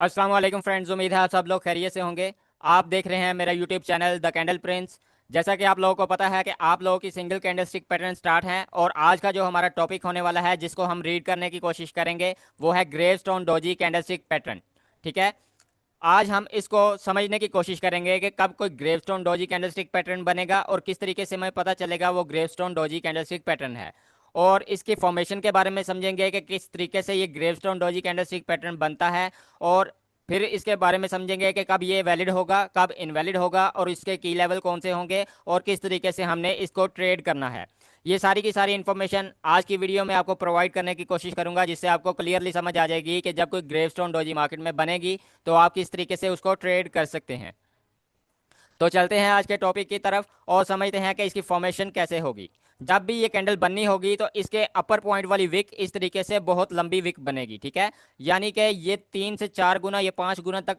अस्सलाम वालेकुम फ्रेंड्स, उम्मीद है आप सब लोग खैरियत से होंगे। आप देख रहे हैं मेरा YouTube channel the candle Prince. जैसा कि आप लोगों को पता है कि आप लोगों की single candle stick pattern start है और आज का जो हमारा टॉपिक होने वाला है जिसको हम रीड करने की कोशिश करेंगे वो है gravestone doji candle stick pattern. ठीक है, आज हम इसको समझने की कोशिश करेंगे कि कब कोई ग्रेवस्टोन डोजी कैंडलस्टिक पैटर्न बनेगा और किस तरीके से हमें पता चलेगा वो ग्रेवस्टोन डोजी कैंडलस्टिक पैटर्न है। और इसकी फॉर्मेशन के बारे में समझेंगे कि किस तरीके से ये ग्रेवस्टोन डोजी कैंडलस्टिक पैटर्न बनता है। और फिर इसके बारे में समझेंगे कि कब ये वैलिड होगा, कब इनवैलिड होगा और इसके की लेवल कौन से होंगे और किस तरीके से हमने इसको ट्रेड करना है। ये सारी की सारी इन्फॉर्मेशन आज की वीडियो में आपको प्रोवाइड करने की कोशिश करूंगा, जिससे आपको क्लियरली समझ आ जाएगी कि जब कोई ग्रेवस्टोन डोजी मार्केट में बनेगी तो आप किस तरीके से उसको ट्रेड कर सकते हैं। तो चलते हैं आज के टॉपिक की तरफ और समझते हैं कि इसकी फॉर्मेशन कैसे होगी। जब भी ये कैंडल बननी होगी तो इसके अपर पॉइंट वाली विक इस तरीके से बहुत लंबी विक बनेगी। ठीक है, यानी कि ये 3 से 4 गुना या 5 गुना तक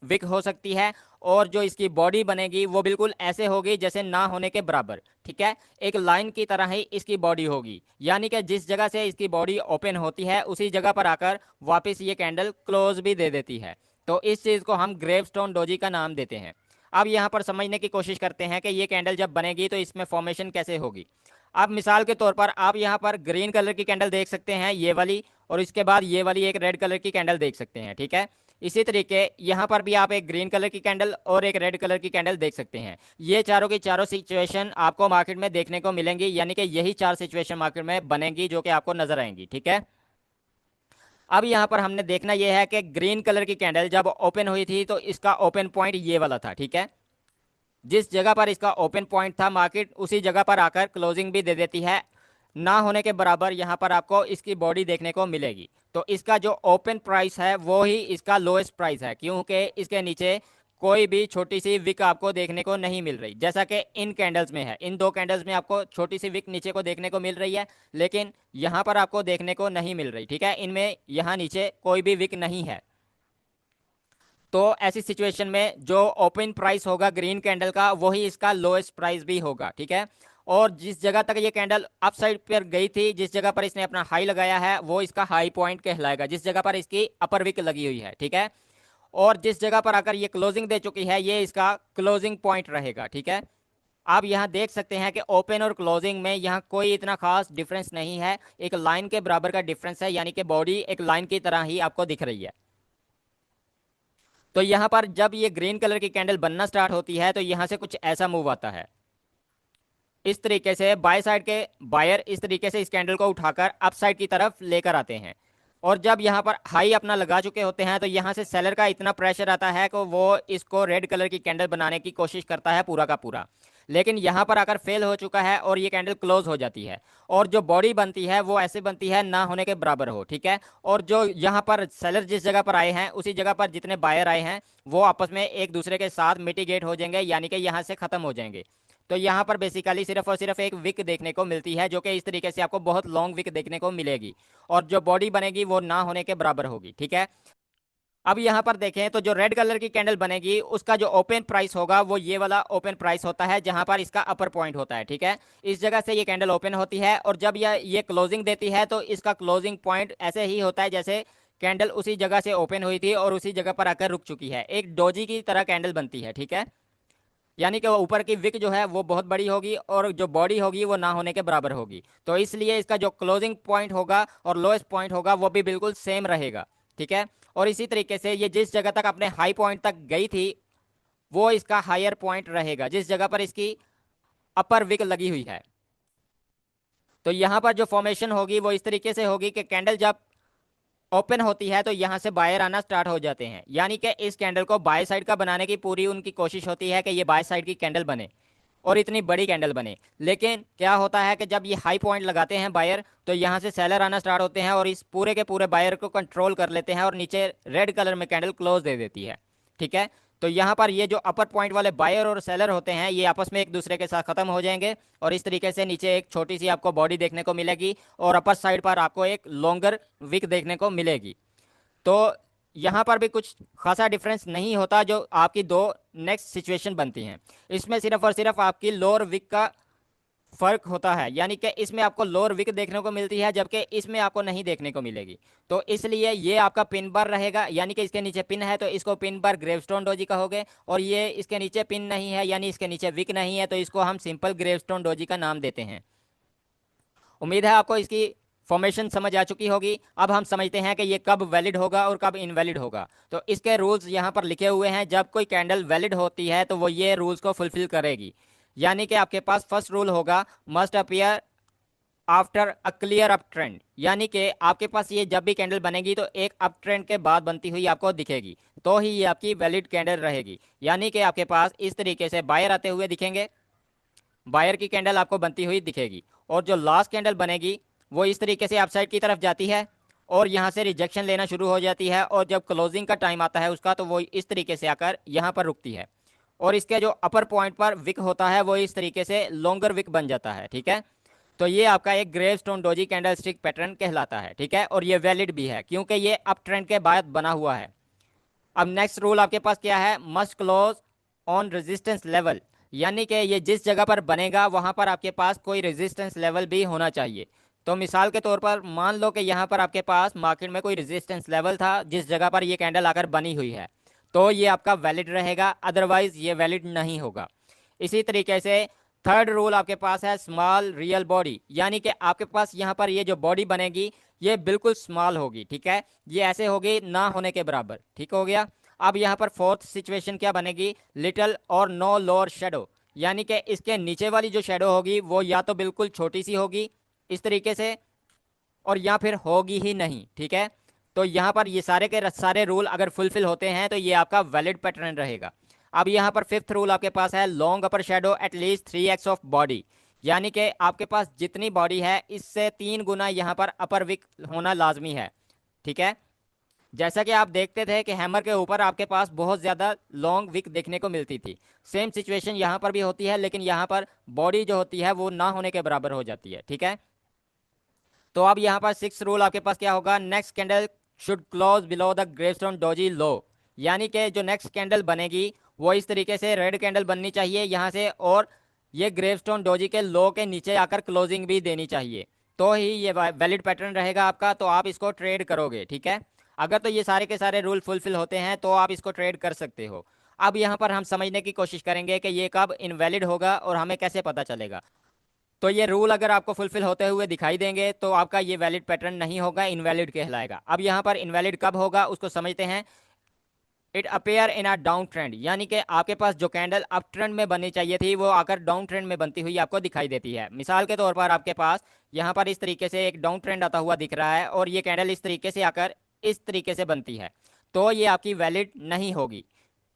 विक हो सकती है। और जो इसकी बॉडी बनेगी वो बिल्कुल ऐसे होगी जैसे ना होने के बराबर। ठीक है, एक लाइन की तरह ही इसकी बॉडी होगी, यानी कि जिस जगह से इसकी बॉडी ओपन होती है उसी जगह पर आकर वापस ये कैंडल क्लोज भी दे देती है। तो इस चीज़ को हम ग्रेवस्टोन डोजी का नाम देते हैं। अब यहाँ पर समझने की कोशिश करते हैं कि ये कैंडल जब बनेगी तो इसमें फॉर्मेशन कैसे होगी। अब मिसाल के तौर पर आप यहाँ पर ग्रीन कलर की कैंडल देख सकते हैं, ये वाली, और इसके बाद ये वाली एक रेड कलर की कैंडल देख सकते हैं। ठीक है, इसी तरीके यहाँ पर भी आप एक ग्रीन कलर की कैंडल और एक रेड कलर की कैंडल देख सकते हैं। ये चारों की चारों सिचुएशन आपको मार्केट में देखने को मिलेंगी, यानी कि यही 4 सिचुएशन मार्केट में बनेंगी जो कि आपको नजर आएंगी। ठीक है, अब यहाँ पर हमने देखना यह है कि ग्रीन कलर की कैंडल जब ओपन हुई थी तो इसका ओपन पॉइंट ये वाला था। ठीक है, जिस जगह पर इसका ओपन पॉइंट था मार्केट उसी जगह पर आकर क्लोजिंग भी दे देती है। ना होने के बराबर यहाँ पर आपको इसकी बॉडी देखने को मिलेगी। तो इसका जो ओपन प्राइस है वो ही इसका लोएस्ट प्राइस है, क्योंकि इसके नीचे कोई भी छोटी सी विक आपको देखने को नहीं मिल रही, जैसा कि इन कैंडल्स में है। इन दो कैंडल्स में आपको छोटी सी विक नीचे को देखने को मिल रही है, लेकिन यहाँ पर आपको देखने को नहीं मिल रही। ठीक है, इनमें यहाँ नीचे कोई भी विक नहीं है। तो ऐसी सिचुएशन में जो ओपन प्राइस होगा ग्रीन कैंडल का वही इसका लोएस्ट प्राइस भी होगा। ठीक है, और जिस जगह तक ये कैंडल अप साइड पर गई थी, जिस जगह पर इसने अपना हाई लगाया है वो इसका हाई पॉइंट कहलाएगा, जिस जगह पर इसकी अपर विक लगी हुई है। ठीक है, और जिस जगह पर आकर ये क्लोजिंग दे चुकी है ये इसका क्लोजिंग पॉइंट रहेगा। ठीक है, आप यहाँ देख सकते हैं कि ओपन और क्लोजिंग में यहाँ कोई इतना खास डिफरेंस नहीं है, एक लाइन के बराबर का डिफरेंस है, यानी कि बॉडी एक लाइन की तरह ही आपको दिख रही है। तो यहाँ पर जब ये ग्रीन कलर की कैंडल बनना स्टार्ट होती है तो यहाँ से कुछ ऐसा मूव आता है। इस तरीके से बाय साइड के बायर इस तरीके से इस कैंडल को उठाकर अप साइड की तरफ लेकर आते हैं। और जब यहाँ पर हाई अपना लगा चुके होते हैं तो यहाँ से सेलर का इतना प्रेशर आता है कि वो इसको रेड कलर की कैंडल बनाने की कोशिश करता है पूरा का पूरा, लेकिन यहाँ पर आकर फेल हो चुका है और ये कैंडल क्लोज हो जाती है। और जो बॉडी बनती है वो ऐसे बनती है ना होने के बराबर हो। ठीक है, और जो यहाँ पर सेलर जिस जगह पर आए हैं उसी जगह पर जितने बायर आए हैं वो आपस में एक दूसरे के साथ मिटिगेट हो जाएंगे, यानी कि यहाँ से खत्म हो जाएंगे। तो यहाँ पर बेसिकली सिर्फ और सिर्फ एक विक देखने को मिलती है, जो कि इस तरीके से आपको बहुत लॉन्ग विक देखने को मिलेगी और जो बॉडी बनेगी वो ना होने के बराबर होगी। ठीक है, अब यहाँ पर देखें तो जो रेड कलर की कैंडल बनेगी उसका जो ओपन प्राइस होगा वो ये वाला ओपन प्राइस होता है, जहां पर इसका अपर पॉइंट होता है। ठीक है, इस जगह से ये कैंडल ओपन होती है और जब ये क्लोजिंग देती है तो इसका क्लोजिंग पॉइंट ऐसे ही होता है जैसे कैंडल उसी जगह से ओपन हुई थी और उसी जगह पर आकर रुक चुकी है, एक डोजी की तरह कैंडल बनती है। ठीक है, यानी कि वो ऊपर की विक जो है वो बहुत बड़ी होगी और जो बॉडी होगी वो ना होने के बराबर होगी। तो इसलिए इसका जो क्लोजिंग पॉइंट होगा और लोएस्ट पॉइंट होगा वो भी बिल्कुल सेम रहेगा। ठीक है, और इसी तरीके से ये जिस जगह तक अपने हाई पॉइंट तक गई थी वो इसका हायर पॉइंट रहेगा, जिस जगह पर इसकी अपर विक लगी हुई है। तो यहाँ पर जो फॉर्मेशन होगी वो इस तरीके से होगी कि कैंडल जब ओपन होती है तो यहाँ से बायर आना स्टार्ट हो जाते हैं, यानी कि इस कैंडल को बाय साइड का बनाने की पूरी उनकी कोशिश होती है कि ये बाय साइड की कैंडल बने और इतनी बड़ी कैंडल बने। लेकिन क्या होता है कि जब ये हाई पॉइंट लगाते हैं बायर तो यहाँ से सेलर आना स्टार्ट होते हैं और इस पूरे के पूरे बायर को कंट्रोल कर लेते हैं और नीचे रेड कलर में कैंडल क्लोज दे देती है। ठीक है, तो यहाँ पर ये जो अपर पॉइंट वाले बायर और सेलर होते हैं ये आपस में एक दूसरे के साथ खत्म हो जाएंगे और इस तरीके से नीचे एक छोटी सी आपको बॉडी देखने को मिलेगी और अपर साइड पर आपको एक लॉन्गर विक देखने को मिलेगी। तो यहाँ पर भी कुछ खासा डिफरेंस नहीं होता जो आपकी दो नेक्स्ट सिचुएशन बनती हैं। इसमें सिर्फ और सिर्फ आपकी लोअर विक का फर्क होता है, यानी कि इसमें आपको लोअर विक देखने को मिलती है जबकि इसमें आपको नहीं देखने को मिलेगी। तो इसलिए ये आपका पिन बार रहेगा, यानी कि इसके नीचे पिन है तो इसको पिन बार ग्रेवस्टोन डोजी कहोगे, और ये इसके नीचे पिन नहीं है यानी इसके नीचे विक नहीं है तो इसको हम सिंपल ग्रेवस्टोन डोजी का नाम देते हैं। उम्मीद है आपको इसकी फॉर्मेशन समझ आ चुकी होगी। अब हम समझते हैं कि ये कब वैलिड होगा और कब इनवैलिड होगा। तो इसके रूल्स यहाँ पर लिखे हुए हैं। जब कोई कैंडल वैलिड होती है तो वो ये रूल्स को फुलफिल करेगी, यानी कि आपके पास फर्स्ट रूल होगा must appear after a clear up trend, यानी कि आपके पास ये जब भी कैंडल बनेगी तो एक अप ट्रेंड के बाद बनती हुई आपको दिखेगी, तो ही ये आपकी वैलिड कैंडल रहेगी। यानी कि आपके पास इस तरीके से बायर आते हुए दिखेंगे, बायर की कैंडल आपको बनती हुई दिखेगी, और जो लास्ट कैंडल बनेगी वो इस तरीके से अपसाइड की तरफ जाती है और यहाँ से रिजेक्शन लेना शुरू हो जाती है, और जब क्लोजिंग का टाइम आता है उसका तो वो इस तरीके से आकर यहाँ पर रुकती है, और इसके जो अपर पॉइंट पर विक होता है वो इस तरीके से लॉन्गर विक बन जाता है। ठीक है, तो ये आपका एक gravestone doji candle stick pattern कहलाता है। ठीक है, और ये वैलिड भी है क्योंकि ये अप ट्रेंड के बाद बना हुआ है। अब नेक्स्ट रूल आपके पास क्या है, must close on resistance level, यानी कि ये जिस जगह पर बनेगा वहां पर आपके पास कोई रेजिस्टेंस लेवल भी होना चाहिए। तो मिसाल के तौर पर मान लो कि यहाँ पर आपके पास मार्केट में कोई रेजिस्टेंस लेवल था जिस जगह पर ये कैंडल आकर बनी हुई है, तो ये आपका वैलिड रहेगा, अदरवाइज ये वैलिड नहीं होगा। इसी तरीके से थर्ड रूल आपके पास है स्मॉल रियल बॉडी, यानी कि आपके पास यहाँ पर ये जो बॉडी बनेगी ये बिल्कुल स्मॉल होगी। ठीक है, ये ऐसे होगी ना होने के बराबर। ठीक हो गया। अब यहाँ पर फोर्थ सिचुएशन क्या बनेगी, लिटिल और नो लोअर शेडो, यानी कि इसके नीचे वाली जो शेडो होगी वो या तो बिल्कुल छोटी सी होगी इस तरीके से, और या फिर होगी ही नहीं। ठीक है, तो यहाँ पर ये सारे के सारे रूल अगर फुलफिल होते हैं तो ये आपका वैलिड पैटर्न रहेगा। अब यहाँ पर फिफ्थ रूल आपके पास है long upper shadow at least 3x of body, यानी कि आपके पास जितनी बॉडी है इससे 3 गुना यहाँ पर अपर विक होना लाजमी है। ठीक है, जैसा कि आप देखते थे कि हैमर के ऊपर आपके पास बहुत ज़्यादा लॉन्ग विक देखने को मिलती थी, सेम सिचुएशन यहाँ पर भी होती है, लेकिन यहाँ पर बॉडी जो होती है वो ना होने के बराबर हो जाती है। ठीक है, तो अब यहाँ पर सिक्स रूल आपके पास क्या होगा, next candle should close below the gravestone doji low, यानी कि जो नेक्स्ट कैंडल बनेगी वो इस तरीके से रेड कैंडल बननी चाहिए यहाँ से, और ये ग्रेवस्टोन डोजी के लो के नीचे आकर क्लोजिंग भी देनी चाहिए, तो ही ये वैलिड पैटर्न रहेगा आपका, तो आप इसको ट्रेड करोगे। ठीक है, अगर तो ये सारे के सारे रूल फुलफिल होते हैं तो आप इसको ट्रेड कर सकते हो। अब यहाँ पर हम समझने की कोशिश करेंगे कि ये कब इनवैलिड होगा और हमें कैसे पता चलेगा। तो ये रूल अगर आपको फुलफिल होते हुए दिखाई देंगे तो आपका ये वैलिड पैटर्न नहीं होगा, इनवैलिड कहलाएगा। अब यहाँ पर इनवैलिड कब होगा उसको समझते हैं। It appear in a down trend, यानी कि आपके पास जो कैंडल अप ट्रेंड में बननी चाहिए थी वो आकर डाउन ट्रेंड में बनती हुई आपको दिखाई देती है। मिसाल के तौर पर आपके पास यहाँ पर इस तरीके से एक डाउन ट्रेंड आता हुआ दिख रहा है और ये कैंडल इस तरीके से आकर इस तरीके से बनती है, तो ये आपकी वैलिड नहीं होगी।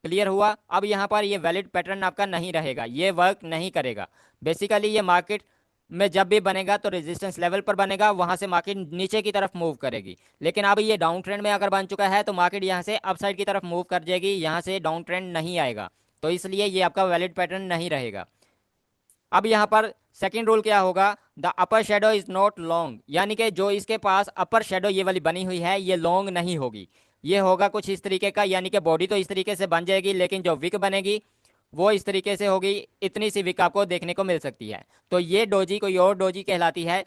क्लियर हुआ। अब यहाँ पर ये वैलिड पैटर्न आपका नहीं रहेगा, ये वर्क नहीं करेगा। बेसिकली ये मार्केट में जब भी बनेगा तो रेजिस्टेंस लेवल पर बनेगा, वहां से मार्केट नीचे की तरफ मूव करेगी, लेकिन अब ये डाउन ट्रेंड में अगर बन चुका है तो मार्केट यहाँ से अप साइड की तरफ मूव कर जाएगी, यहाँ से डाउन ट्रेंड नहीं आएगा, तो इसलिए ये आपका वैलिड पैटर्न नहीं रहेगा। अब यहाँ पर सेकेंड रूल क्या होगा, the upper shadow is not long, यानी कि जो इसके पास अपर शेडो ये वाली बनी हुई है ये लॉन्ग नहीं होगी, ये होगा कुछ इस तरीके का, यानी कि बॉडी तो इस तरीके से बन जाएगी लेकिन जो विक बनेगी वो इस तरीके से होगी, इतनी सी विक आपको देखने को मिल सकती है। तो ये डोजी कोई और डोजी कहलाती है,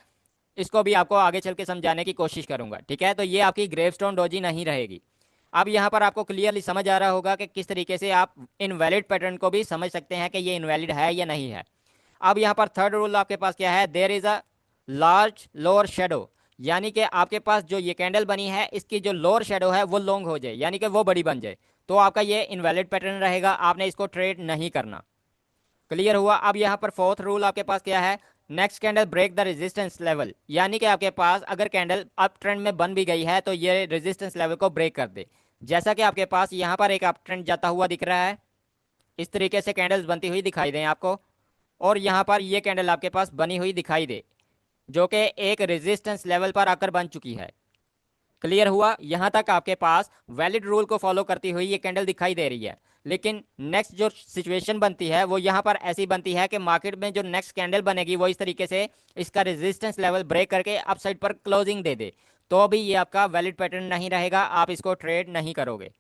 इसको भी आपको आगे चल के समझाने की कोशिश करूंगा। ठीक है, तो ये आपकी ग्रेवस्टोन डोजी नहीं रहेगी। अब यहाँ पर आपको क्लियरली समझ आ रहा होगा कि किस तरीके से आप इनवैलिड पैटर्न को भी समझ सकते हैं कि ये इनवैलिड है या नहीं है। अब यहाँ पर थर्ड रूल आपके पास क्या है, there is a large lower shadow, यानी कि आपके पास जो ये कैंडल बनी है इसकी जो लोअर शेडो है वो लॉन्ग हो जाए, यानी कि वो बड़ी बन जाए, तो आपका ये इनवैलिड पैटर्न रहेगा, आपने इसको ट्रेड नहीं करना। क्लियर हुआ। अब यहाँ पर फोर्थ रूल आपके पास क्या है, next candle break the resistance level, यानी कि आपके पास अगर कैंडल अप ट्रेंड में बन भी गई है तो ये रेजिस्टेंस लेवल को ब्रेक कर दे। जैसा कि आपके पास यहाँ पर एक अप ट्रेंड जाता हुआ दिख रहा है, इस तरीके से कैंडल्स बनती हुई दिखाई दें आपको, और यहाँ पर ये कैंडल आपके पास बनी हुई दिखाई दे जो कि एक रेजिस्टेंस लेवल पर आकर बन चुकी है। क्लियर हुआ। यहाँ तक आपके पास वैलिड रूल को फॉलो करती हुई ये कैंडल दिखाई दे रही है, लेकिन नेक्स्ट जो सिचुएशन बनती है वो यहाँ पर ऐसी बनती है कि मार्केट में जो नेक्स्ट कैंडल बनेगी वो इस तरीके से इसका रेजिस्टेंस लेवल ब्रेक करके अप साइड पर क्लोजिंग दे दे, तो भी ये आपका वैलिड पैटर्न नहीं रहेगा, आप इसको ट्रेड नहीं करोगे।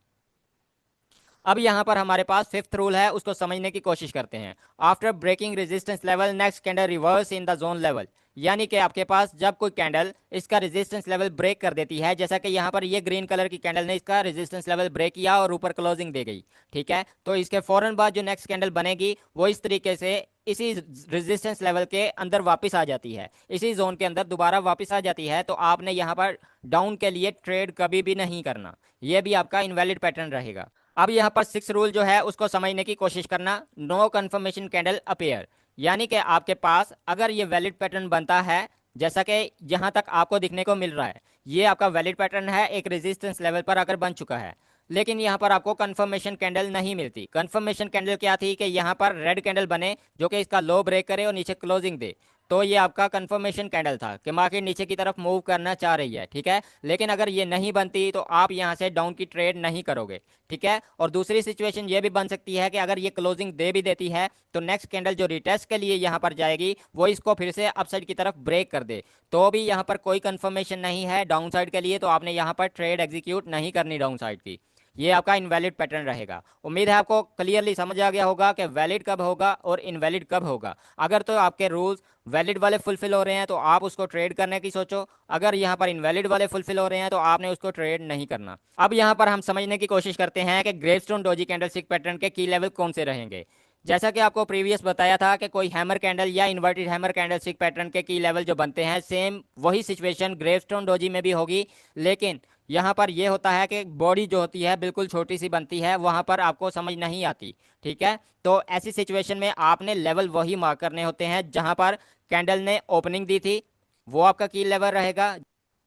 अब यहाँ पर हमारे पास फिफ्थ रूल है, उसको समझने की कोशिश करते हैं। After breaking resistance level next candle reverse in the zone level, यानी कि आपके पास जब कोई कैंडल इसका रेजिस्टेंस लेवल ब्रेक कर देती है, जैसा कि यहाँ पर ये ग्रीन कलर की कैंडल ने इसका रेजिस्टेंस लेवल ब्रेक किया और ऊपर क्लोजिंग दे गई, ठीक है, तो इसके फौरन बाद जो नेक्स्ट कैंडल बनेगी वो इस तरीके से इसी रेजिस्टेंस लेवल के अंदर वापस आ जाती है, इसी जोन के अंदर दोबारा वापस आ जाती है। तो आपने यहाँ पर डाउन के लिए ट्रेड कभी भी नहीं करना, यह भी आपका इनवैलिड पैटर्न रहेगा। अब यहाँ पर सिक्स रूल जो है उसको समझने की कोशिश करना। नो कन्फर्मेशन कैंडल अपीयर, यानी कि आपके पास अगर ये वैलिड पैटर्न बनता है, जैसा कि यहाँ तक आपको दिखने को मिल रहा है, ये आपका वैलिड पैटर्न है, एक रेजिस्टेंस लेवल पर आकर बन चुका है, लेकिन यहाँ पर आपको कंफर्मेशन कैंडल नहीं मिलती। कंफर्मेशन कैंडल क्या थी कि यहाँ पर रेड कैंडल बने जो कि इसका लो ब्रेक करे और नीचे क्लोजिंग दे, तो ये आपका कंफर्मेशन कैंडल था कि मार्केट नीचे की तरफ मूव करना चाह रही है, ठीक है। लेकिन अगर ये नहीं बनती तो आप यहाँ से डाउन की ट्रेड नहीं करोगे, ठीक है। और दूसरी सिचुएशन ये भी बन सकती है कि अगर ये क्लोजिंग दे भी देती है तो नेक्स्ट कैंडल जो रिटेस्ट के लिए यहाँ पर जाएगी वो इसको फिर से अपसाइड की तरफ ब्रेक कर दे, तो भी यहाँ पर कोई कंफर्मेशन नहीं है डाउन साइड के लिए, तो आपने यहाँ पर ट्रेड एग्जीक्यूट नहीं करनी डाउन साइड की, ये आपका इनवैलिड पैटर्न रहेगा। उम्मीद है आपको क्लियरली समझ आ गया होगा कि वैलिड कब होगा और इनवैलिड कब होगा। अगर तो आपके रूल्स वैलिड वाले फुलफिल हो रहे हैं तो आप उसको ट्रेड करने की सोचो, अगर यहाँ पर इनवैलिड वाले फुलफिल हो रहे हैं तो आपने उसको ट्रेड नहीं करना। अब यहाँ पर हम समझने की कोशिश करते हैं कि ग्रेवस्टोन डोजी कैंडलस्टिक पैटर्न के की लेवल कौन से रहेंगे। जैसा कि आपको प्रीवियस बताया था कि कोई हैमर कैंडल या इन्वर्टेड हैमर कैंडलस्टिक पैटर्न के की लेवल जो बनते हैं, सेम वही सिचुएशन ग्रेवस्टोन डोजी में भी होगी, लेकिन यहाँ पर यह होता है कि बॉडी जो होती है बिल्कुल छोटी सी बनती है, वहाँ पर आपको समझ नहीं आती, ठीक है। तो ऐसी सिचुएशन में आपने लेवल वही मार्क करने होते हैं जहाँ पर कैंडल ने ओपनिंग दी थी, वो आपका की लेवल रहेगा,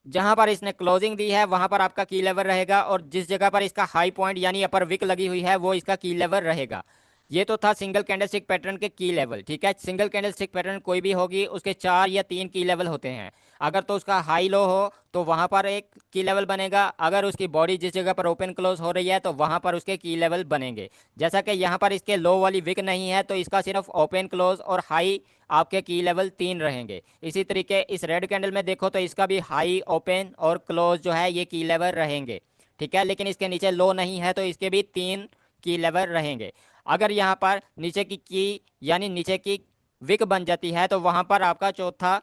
जहां पर इसने क्लोजिंग दी है वहां पर आपका की लेवल रहेगा, और जिस जगह पर इसका हाई पॉइंट यानी अपर विक लगी हुई है वो इसका की लेवल रहेगा। ये तो था सिंगल कैंडलस्टिक पैटर्न के की लेवल, ठीक है। सिंगल कैंडलस्टिक पैटर्न कोई भी होगी उसके 4 या 3 की लेवल होते हैं। अगर तो उसका हाई लो हो तो वहां पर एक की लेवल बनेगा, अगर उसकी बॉडी जिस जगह पर ओपन क्लोज हो रही है तो वहां पर उसके की लेवल बनेंगे। जैसा कि यहाँ पर इसके लो वाली विक नहीं है तो इसका सिर्फ ओपन क्लोज और हाई आपके की लेवल 3 रहेंगे। इसी तरीके इस रेड कैंडल में देखो तो इसका भी हाई ओपन और क्लोज जो है ये की लेवल रहेंगे, ठीक है, लेकिन इसके नीचे लो नहीं है तो इसके भी 3 की लेवल रहेंगे। अगर यहाँ पर नीचे की यानी नीचे की विक बन जाती है तो वहां पर आपका चौथा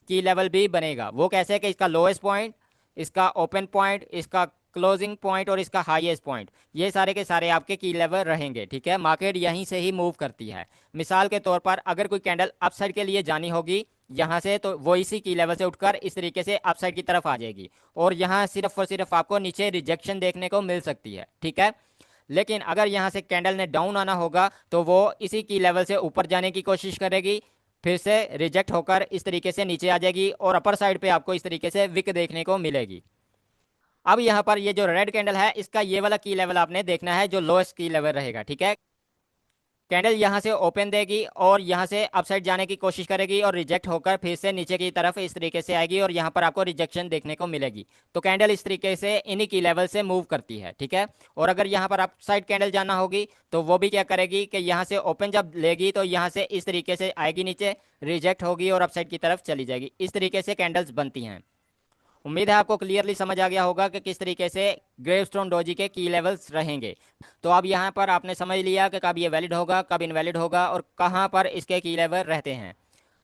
की लेवल भी बनेगा। वो कैसे कि इसका लोएस्ट पॉइंट, इसका ओपन पॉइंट, इसका क्लोजिंग पॉइंट और इसका हाईएस्ट पॉइंट, ये सारे के सारे आपके की लेवल रहेंगे, ठीक है। मार्केट यहीं से ही मूव करती है। मिसाल के तौर पर अगर कोई कैंडल अपसाइड के लिए जानी होगी यहाँ से तो वो इसी की लेवल से उठकर इस तरीके से अपसाइड की तरफ आ जाएगी, और यहाँ सिर्फ और सिर्फ आपको नीचे रिजेक्शन देखने को मिल सकती है, ठीक है। लेकिन अगर यहाँ से कैंडल ने डाउन आना होगा तो वो इसी की लेवल से ऊपर जाने की कोशिश करेगी, फिर से रिजेक्ट होकर इस तरीके से नीचे आ जाएगी और अपर साइड पे आपको इस तरीके से विक देखने को मिलेगी। अब यहाँ पर ये जो रेड कैंडल है इसका ये वाला की लेवल आपने देखना है जो लोएस्ट की लेवल रहेगा, ठीक है। कैंडल यहाँ से ओपन देगी और यहाँ से अपसाइड जाने की कोशिश करेगी और रिजेक्ट होकर फिर से नीचे की तरफ इस तरीके से आएगी और यहाँ पर आपको रिजेक्शन देखने को मिलेगी। तो कैंडल इस तरीके से इन्हीं की लेवल से मूव करती है, ठीक है। और अगर यहाँ पर अपसाइड कैंडल जाना होगी तो वो भी क्या करेगी कि यहाँ से ओपन जब लेगी तो यहाँ से इस तरीके से आएगी नीचे, रिजेक्ट होगी और अपसाइड की तरफ चली जाएगी। इस तरीके से कैंडल्स बनती हैं। उम्मीद है आपको क्लियरली समझ आ गया होगा कि किस तरीके से ग्रेवस्टोन डोजी के की लेवल्स रहेंगे। तो अब यहाँ पर आपने समझ लिया कि कब ये वैलिड होगा, कब इनवैलिड होगा और कहाँ पर इसके की लेवल रहते हैं।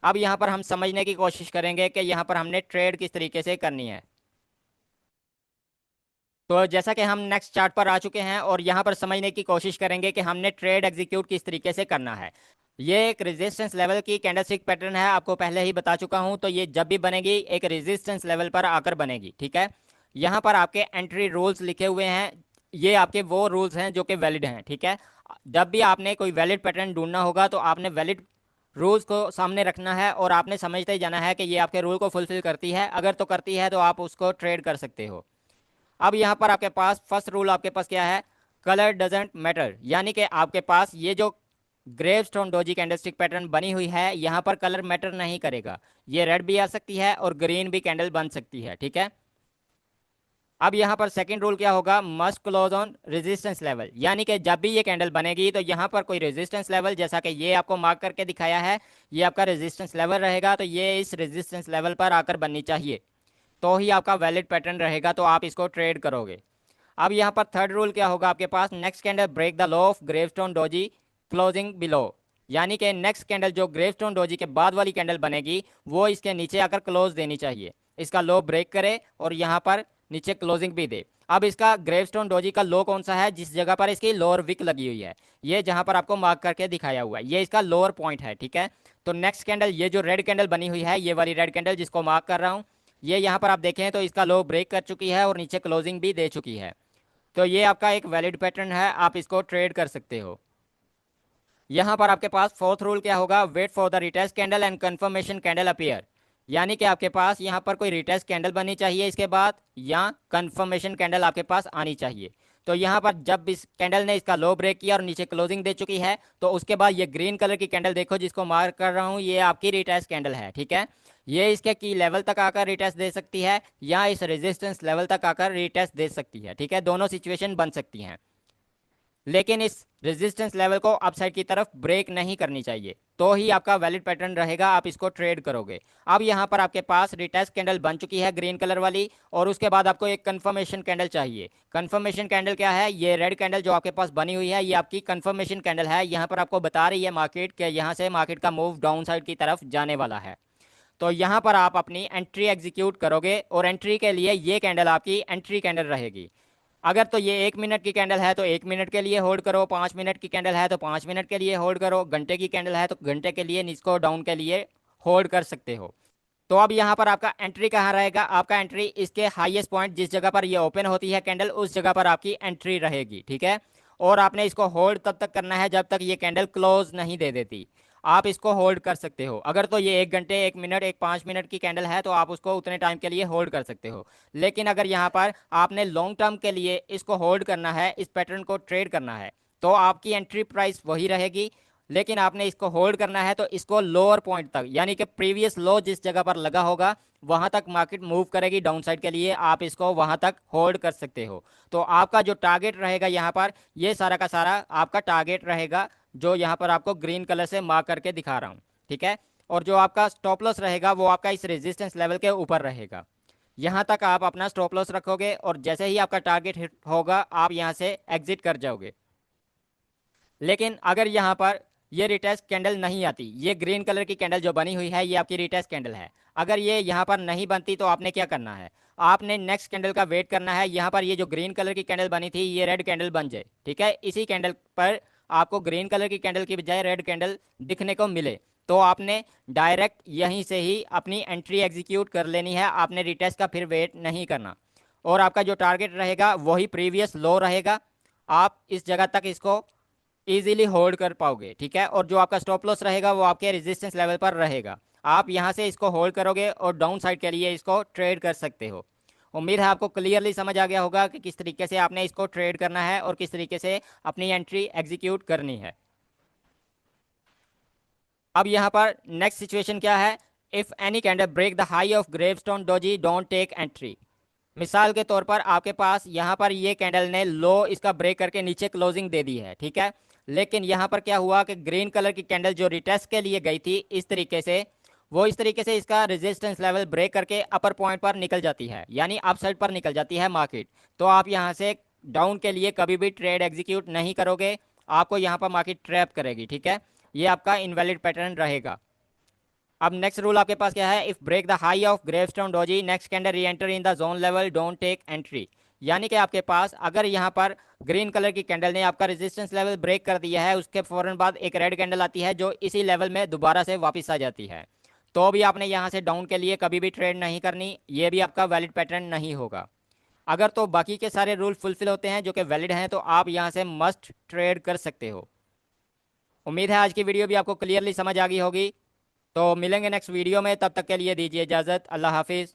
अब यहाँ पर हम समझने की कोशिश करेंगे कि यहाँ पर हमने ट्रेड किस तरीके से करनी है। तो जैसा कि हम नेक्स्ट चार्ट पर आ चुके हैं और यहाँ पर समझने की कोशिश करेंगे कि हमने ट्रेड एग्जीक्यूट किस तरीके से करना है। ये एक रेजिस्टेंस लेवल की कैंडलस्टिक पैटर्न है, आपको पहले ही बता चुका हूं। तो ये जब भी बनेगी एक रेजिस्टेंस लेवल पर आकर बनेगी, ठीक है। यहाँ पर आपके एंट्री रूल्स लिखे हुए हैं, ये आपके वो रूल्स हैं जो कि वैलिड हैं, ठीक है। जब भी आपने कोई वैलिड पैटर्न ढूंढना होगा तो आपने वैलिड रूल्स को सामने रखना है और आपने समझते ही जाना है कि ये आपके रूल को फुलफिल करती है। अगर तो करती है तो आप उसको ट्रेड कर सकते हो। अब यहाँ पर आपके पास फर्स्ट रूल आपके पास क्या है, कलर डजेंट मैटर, यानी कि आपके पास ये जो ग्रेवस्टोन डोजी कैंडलस्टिक पैटर्न बनी हुई है यहाँ पर कलर मैटर नहीं करेगा। ये रेड भी आ सकती है और ग्रीन भी कैंडल बन सकती है, ठीक है। अब यहाँ पर सेकंड रूल क्या होगा, must close on resistance level, यानी कि जब भी ये कैंडल बनेगी तो यहाँ पर कोई रेजिस्टेंस लेवल, जैसा कि ये आपको मार्क करके दिखाया है, ये आपका रेजिस्टेंस लेवल रहेगा, तो ये इस रेजिस्टेंस लेवल पर आकर बननी चाहिए, तो ही आपका वैलिड पैटर्न रहेगा, तो आप इसको ट्रेड करोगे। अब यहाँ पर थर्ड रूल क्या होगा आपके पास, next candle break the low of gravestone doji closing below, यानी कि नेक्स्ट कैंडल जो ग्रेवस्टोन डोजी के बाद वाली कैंडल बनेगी वो इसके नीचे आकर क्लोज देनी चाहिए, इसका लो ब्रेक करे और यहाँ पर नीचे क्लोजिंग भी दे। अब इसका ग्रेवस्टोन डोजी का लो कौन सा है, जिस जगह पर इसकी लोअर विक लगी हुई है, ये जहां पर आपको मार्क करके दिखाया हुआ है, ये इसका लोअर पॉइंट है, ठीक है। तो नेक्स्ट कैंडल ये जो रेड कैंडल बनी हुई है, ये वाली रेड कैंडल जिसको मार्क कर रहा हूँ, ये यहाँ पर आप देखें तो इसका लो ब्रेक कर चुकी है और नीचे क्लोजिंग भी दे चुकी है। तो ये आपका एक वैलिड पैटर्न है, आप इसको ट्रेड कर सकते हो। यहाँ पर आपके पास फोर्थ रूल क्या होगा, wait for the retest candle and confirmation candle appear, यानी कि आपके पास यहाँ पर कोई रिटेस्ट कैंडल बननी चाहिए इसके बाद, या कंफर्मेशन कैंडल आपके पास आनी चाहिए। तो यहाँ पर जब इस कैंडल ने इसका लो ब्रेक किया और नीचे क्लोजिंग दे चुकी है, तो उसके बाद ये ग्रीन कलर की कैंडल देखो जिसको मार्क कर रहा हूँ, ये आपकी रिटेस्ट कैंडल है, ठीक है। ये इसके की लेवल तक आकर रिटेस्ट दे सकती है या इस रेजिस्टेंस लेवल तक आकर रिटेस्ट दे सकती है, ठीक है, दोनों सिचुएशन बन सकती हैं। लेकिन इस रेजिस्टेंस लेवल को अपसाइड की तरफ ब्रेक नहीं करनी चाहिए, तो ही आपका वैलिड पैटर्न रहेगा, आप इसको ट्रेड करोगे। अब यहाँ पर आपके पास रिटेस्ट कैंडल बन चुकी है ग्रीन कलर वाली, और उसके बाद आपको एक कंफर्मेशन कैंडल चाहिए। कंफर्मेशन कैंडल क्या है, ये रेड कैंडल जो आपके पास बनी हुई है, ये आपकी कंफर्मेशन कैंडल है। यहाँ पर आपको बता रही है मार्केट के यहाँ से मार्केट का मूव डाउन साइड की तरफ जाने वाला है। तो यहाँ पर आप अपनी एंट्री एग्जीक्यूट करोगे, और एंट्री के लिए ये कैंडल आपकी एंट्री कैंडल रहेगी। अगर तो ये 1 मिनट की कैंडल है तो 1 मिनट के लिए होल्ड करो, 5 मिनट की कैंडल है तो 5 मिनट के लिए होल्ड करो, घंटे की कैंडल है तो घंटे के लिए इसको डाउन के लिए होल्ड कर सकते हो। तो अब यहाँ पर आपका एंट्री कहाँ रहेगा, आपका एंट्री इसके हाईएस्ट पॉइंट जिस जगह पर ये ओपन होती है कैंडल, उस जगह पर आपकी एंट्री रहेगी, ठीक है। और आपने इसको होल्ड तब तक करना है जब तक ये कैंडल क्लोज नहीं दे देती। आप इसको होल्ड कर सकते हो, अगर तो ये 1 घंटे 1 मिनट 5 मिनट की कैंडल है तो आप उसको उतने टाइम के लिए होल्ड कर सकते हो। लेकिन अगर यहाँ पर आपने लॉन्ग टर्म के लिए इसको होल्ड करना है, इस पैटर्न को ट्रेड करना है, तो आपकी एंट्री प्राइस वही रहेगी, लेकिन आपने इसको होल्ड करना है तो इसको लोअर पॉइंट तक, यानी कि प्रीवियस लो जिस जगह पर लगा होगा वहां तक मार्केट मूव करेगी डाउन साइड के लिए, आप इसको वहां तक होल्ड कर सकते हो। तो आपका जो टारगेट रहेगा यहाँ पर, ये सारा का सारा आपका टारगेट रहेगा, जो यहाँ पर आपको ग्रीन कलर से मार्क करके दिखा रहा हूँ, ठीक है। और जो आपका स्टॉप लॉस रहेगा वो आपका इस रेजिस्टेंस लेवल के ऊपर रहेगा। यहाँ तक आप अपना स्टॉप लॉस रखोगे और जैसे ही आपका टारगेट हिट होगा आप यहाँ से एग्जिट कर जाओगे। लेकिन अगर यहाँ पर ये रिटेस्ट कैंडल नहीं आती, ये ग्रीन कलर की कैंडल जो बनी हुई है ये आपकी रिटेस्ट कैंडल है, अगर ये यहाँ पर नहीं बनती तो आपने क्या करना है, आपने नेक्स्ट कैंडल का वेट करना है। यहाँ पर ये जो ग्रीन कलर की कैंडल बनी थी ये रेड कैंडल बन जाए, ठीक है, इसी कैंडल पर आपको ग्रीन कलर की कैंडल की बजाय रेड कैंडल दिखने को मिले, तो आपने डायरेक्ट यहीं से ही अपनी एंट्री एग्जीक्यूट कर लेनी है, आपने रिटेस्ट का फिर वेट नहीं करना। और आपका जो टारगेट रहेगा वही प्रीवियस लो रहेगा, आप इस जगह तक इसको इजीली होल्ड कर पाओगे, ठीक है। और जो आपका स्टॉप लॉस रहेगा वो आपके रेजिस्टेंस लेवल पर रहेगा, आप यहाँ से इसको होल्ड करोगे और डाउन साइड के लिए इसको ट्रेड कर सकते हो। उम्मीद है आपको क्लियरली समझ आ गया होगा कि किस तरीके से आपने इसको ट्रेड करना है और किस तरीके से अपनी एंट्री एग्जीक्यूट करनी है। अब यहाँ पर नेक्स्ट सिचुएशन क्या है, if any candle break the high of gravestone doji don't take entry. मिसाल के तौर पर आपके पास यहाँ पर ये कैंडल ने लो इसका ब्रेक करके नीचे क्लोजिंग दे दी है, ठीक है। लेकिन यहाँ पर क्या हुआ कि ग्रीन कलर की कैंडल जो रिटेस्ट के लिए गई थी इस तरीके से, वो इस तरीके से इसका रेजिस्टेंस लेवल ब्रेक करके अपर पॉइंट पर निकल जाती है, यानी अप साइड पर निकल जाती है मार्केट। तो आप यहाँ से डाउन के लिए कभी भी ट्रेड एग्जीक्यूट नहीं करोगे, आपको यहाँ पर मार्केट ट्रैप करेगी, ठीक है। ये आपका इनवैलिड पैटर्न रहेगा। अब नेक्स्ट रूल आपके पास क्या है, if break the high of gravestone doji next candle reenter in the zone level don't take entry. यानी कि आपके पास अगर यहाँ पर ग्रीन कलर की कैंडल ने आपका रेजिस्टेंस लेवल ब्रेक कर दिया है, उसके फौरन बाद एक रेड कैंडल आती है जो इसी लेवल में दोबारा से वापस आ जाती है, तो भी आपने यहाँ से डाउन के लिए कभी भी ट्रेड नहीं करनी, ये भी आपका वैलिड पैटर्न नहीं होगा। अगर तो बाकी के सारे रूल फुलफिल होते हैं जो कि वैलिड हैं तो आप यहाँ से मस्ट ट्रेड कर सकते हो। उम्मीद है आज की वीडियो भी आपको क्लियरली समझ आ गई होगी। तो मिलेंगे नेक्स्ट वीडियो में, तब तक के लिए दीजिए इजाज़त, अल्लाह हाफिज़।